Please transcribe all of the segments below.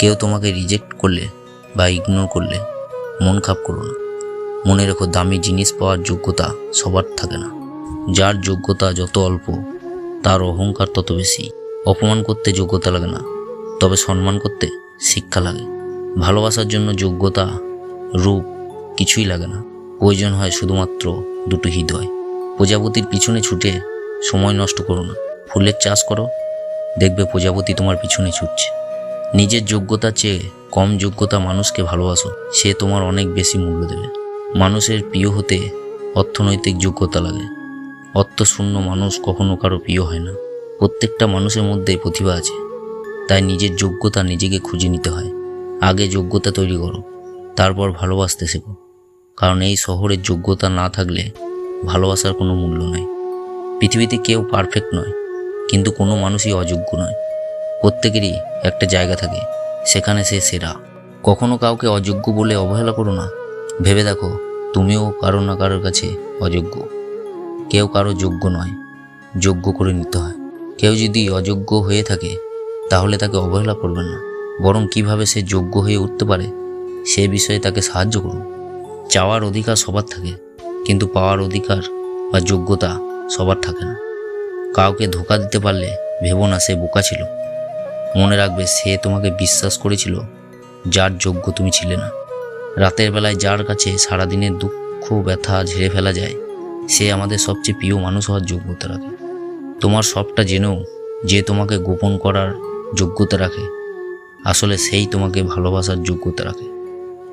কেউ তোমাকে রিজেক্ট করলে বা ইগনোর করলে মন খারাপ করো না। মনে রেখো, দামি জিনিস পাওয়ার যোগ্যতা সবার থাকে না। যার যোগ্যতা যত অল্প তার অহংকার তত বেশি। অপমান করতে যোগ্যতা লাগে না, তবে সম্মান করতে শিক্ষা লাগে। ভালোবাসার জন্য যোগ্যতা, রূপ কিছুই লাগে না। প্রয়োজন হয় শুধুমাত্র দুটো হৃদয়। প্রজাপতির পিছনে ছুটে সময় নষ্ট করো না। ফুলের চাষ করো, দেখবে প্রজাপতি তোমার পিছনে ছুটছে। নিজের যোগ্যতার চেয়ে কম যোগ্যতা মানুষকে ভালোবাসো, সে তোমার অনেক বেশি মূল্য দেবে। মানুষের প্রিয় হতে অর্থনৈতিক যোগ্যতা লাগে। অর্থশূন্য মানুষ কখনো কারো প্রিয় হয় না। প্রত্যেকটা মানুষের মধ্যেই প্রতিভা আছে, তাই নিজের যোগ্যতা নিজেকে খুঁজে নিতে হয়। আগে যোগ্যতা তৈরি করো, তারপর ভালোবাসতে শেখো। কারণ এই শহরের যোগ্যতা না থাকলে ভালোবাসার কোনো মূল্য নেই। পৃথিবীতে কেউ পারফেক্ট নয়, কিন্তু কোনো মানুষই অযোগ্য নয়। প্রত্যেকেরই একটা জায়গা থাকে, সেখানে সে সেরা। কখনো কাউকে অযোগ্য বলে অবহেলা করো না। ভেবে দেখো, তুমিও কারো না কারোর কাছে অযোগ্য। কেউ কারো যোগ্য নয়, যোগ্য করে নিতে হয়। কেউ যদি অযোগ্য হয়ে থাকে তাহলে তাকে অবহেলা করবেন না, বরং কিভাবে সে যোগ্য হয়ে উঠতে পারে সে বিষয়ে তাকে সাহায্য করুন। চাওয়ার অধিকার সবার থাকে, কিন্তু পাওয়ার অধিকার বা যোগ্যতা সবার থাকে না। কাউকে ধোঁকা দিতে পারলে ভেবো না সে বোকা ছিল। মনে রাখবে, সে তোমাকে বিশ্বাস করেছিল যার যোগ্য তুমি ছিলে না। রাতের বেলায় যার কাছে সারাদিনের দুঃখ ব্যথা ঝেড়ে ফেলা যায়, সে আমাদের সবচেয়ে প্রিয় মানুষ হওয়ার যোগ্যতা রাখে। তোমার সবটা জেনেও যে তোমাকে গোপন করার যোগ্যতা রাখে, আসলে সেই তোমাকে ভালোবাসার যোগ্যতা রাখে।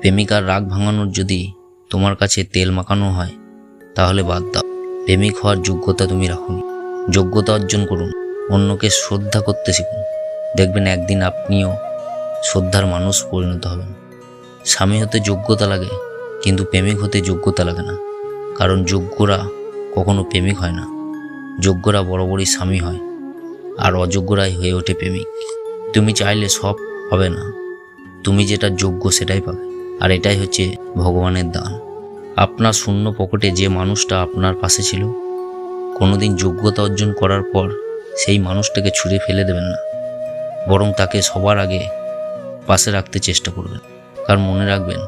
প্রেমিকার রাগ ভাঙানোর যদি তোমার কাছে তেল মাখানো হয় তাহলে বাদ দাও। প্রেমিক হওয়ার যোগ্যতা তুমি রাখুন। যোগ্যতা অর্জন করুন, অন্যকে শ্রদ্ধা করতে শিখুন। দেখবেন একদিন আপনিও শ্রদ্ধার মানুষ পরিণত হবেন। স্বামী হতে যোগ্যতা লাগে, কিন্তু প্রেমিক হতে যোগ্যতা লাগে না। কারণ যোগ্যরা কখনো প্রেমিক হয় না। যোগ্যরা বরাবরই স্বামী হয়, আর অযোগ্যরাই হয়ে ওঠে প্রেমিক। তুমি চাইলে সব পাবে না, তুমি যেটা যোগ্য সেটাই পাবে। আর এটাই হচ্ছে ভগবানের দান। আপনার শূন্য পকেটে যে মানুষটা আপনার পাশে ছিল, কোনোদিন যোগ্যতা অর্জন করার পর সেই মানুষটাকে ছুঁড়ে ফেলে দেবেন না, বরং তাকে সবার আগে পাশে রাখতে চেষ্টা করবেন। কারণ মনে রাখবেন,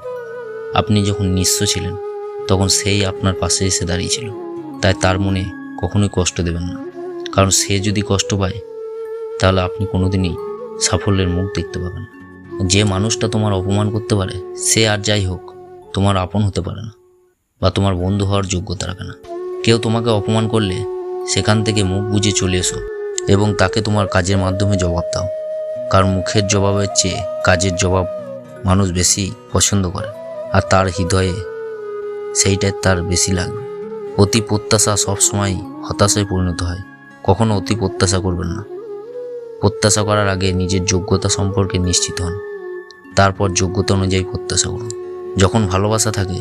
আপনি যখন নিঃস্ব ছিলেন তখন সেই আপনার পাশে এসে দাঁড়িয়েছিল। তাই তার মনে কখনোই কষ্ট দেবেন না, কারণ সে যদি কষ্ট পায় তাহলে আপনি কোনোদিনই সাফল্যের মুখ দেখতে পাবেন না। যে মানুষটা তোমার অপমান করতে পারে, সে আর যাই হোক তোমার আপন হতে পারে না বা তোমার বন্ধু হওয়ার যোগ্যতা রাখে না। কেউ তোমাকে অপমান করলে সেখান থেকে মুখ বুজে চলে এসো এবং তাকে তোমার কাজের মাধ্যমে জবাব দাও। কারণ মুখের জবাবের চেয়ে কাজের জবাব মানুষ বেশি পছন্দ করে, আর তার হৃদয়ে সেইটাই তার বেশি লাগবে। অতি প্রত্যাশা সবসময় হতাশায় পরিণত হয়। কখনো অতি প্রত্যাশা করবেন না। প্রত্যাশা করার আগে নিজের যোগ্যতা সম্পর্কে নিশ্চিত হন, তারপর যোগ্যতা অনুযায়ী প্রত্যাশা করুন। যখন ভালোবাসা থাকে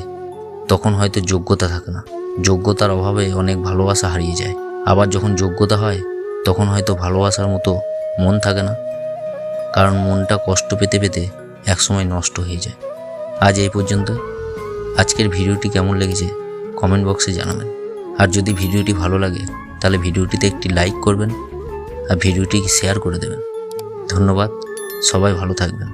তখন হয়তো যোগ্যতা থাকে না। যোগ্যতার অভাবে অনেক ভালোবাসা হারিয়ে যায়। আবার যখন যোগ্যতা হয় তখন হয়তো ভালোবাসার মতো মন থাকে না, কারণ মনটা কষ্ট পেতে পেতে একসময় নষ্ট হয়ে যায়। আজ এই পর্যন্ত। আজকের ভিডিওটি কেমন লেগেছে কমেন্ট বক্সে জানাবেন। আর যদি ভিডিওটি ভালো লাগে তাহলে ভিডিওটিতে একটি লাইক করবেন আর ভিডিওটি শেয়ার করে দেবেন। ধন্যবাদ, সবাই ভালো থাকবেন।